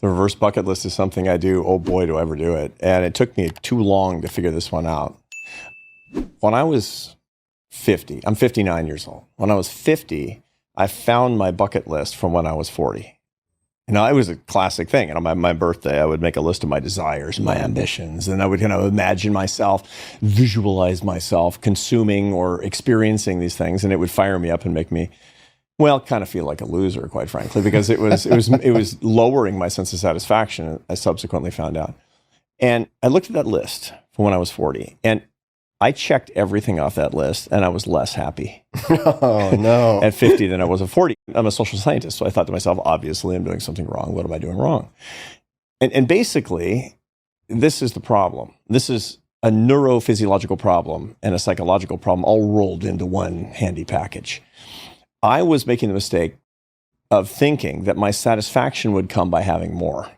The reverse bucket list is something I do. Oh boy, do I ever do it. And it took me too long to figure this one out. When I was 50, I'm 59 years old. When I was 50, I found my bucket list from when I was 40. You know, it was a classic thing. And on my birthday, I would make a list of my desires, my ambitions, and I would imagine myself, visualize myself consuming or experiencing these things, and it would fire me up and make me, well, kind of feel like a loser, quite frankly, because it was lowering my sense of satisfaction. I subsequently found out, and I looked at that list from when I was 40, and I checked everything off that list, and I was less happy. Oh, no. At 50 than I was at 40. I'm a social scientist, so I thought to myself, obviously, I'm doing something wrong. What am I doing wrong? And basically, this is the problem. This is a neurophysiological problem and a psychological problem all rolled into one handy package. I was making the mistake of thinking that my satisfaction would come by having more.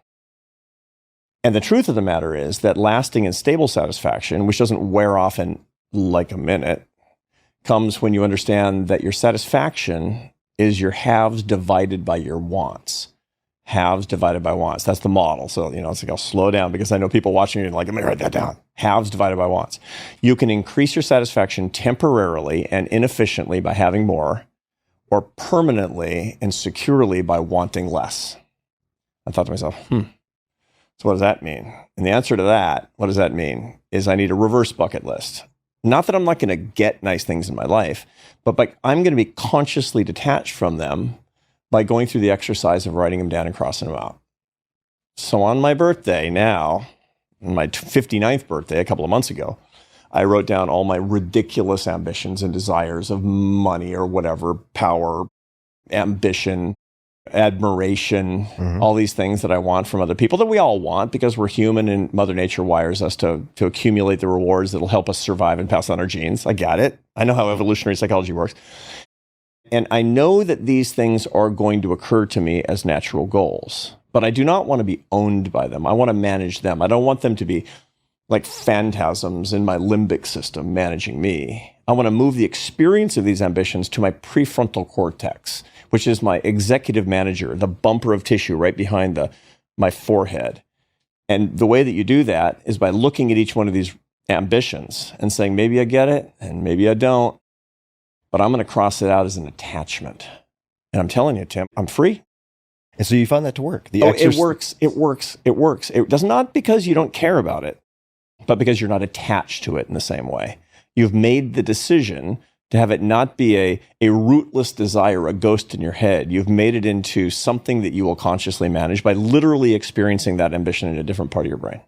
And the truth of the matter is that lasting and stable satisfaction, which doesn't wear off in like a minute, comes when you understand that your satisfaction is your haves divided by your wants. Haves divided by wants. That's the model. So, it's like I'll slow down because I know people watching you like, let me write that down. Haves divided by wants. You can increase your satisfaction temporarily and inefficiently by having more, or permanently and securely by wanting less. I thought to myself, so what does that mean? And the answer to that, what does that mean, is I need a reverse bucket list. Not that I'm not going to get nice things in my life, but I'm going to be consciously detached from them by going through the exercise of writing them down and crossing them out. So on my birthday now, my 59th birthday, a couple of months ago, I wrote down all my ridiculous ambitions and desires of money or whatever, power, ambition, admiration, all these things that I want from other people that we all want because we're human and Mother Nature wires us to accumulate the rewards that'll help us survive and pass on our genes. I got it. I know how evolutionary psychology works. And I know that these things are going to occur to me as natural goals, but I do not want to be owned by them. I want to manage them. I don't want them to be like phantasms in my limbic system managing me. I want to move the experience of these ambitions to my prefrontal cortex, which is my executive manager, the bumper of tissue right behind my forehead. And the way that you do that is by looking at each one of these ambitions and saying, maybe I get it and maybe I don't, but I'm going to cross it out as an attachment. And I'm telling you, Tim, I'm free. And so you found that to work. It works. It works. It works. It does not because you don't care about it, but because you're not attached to it in the same way. You've made the decision to have it not be a rootless desire, a ghost in your head. You've made it into something that you will consciously manage by literally experiencing that ambition in a different part of your brain.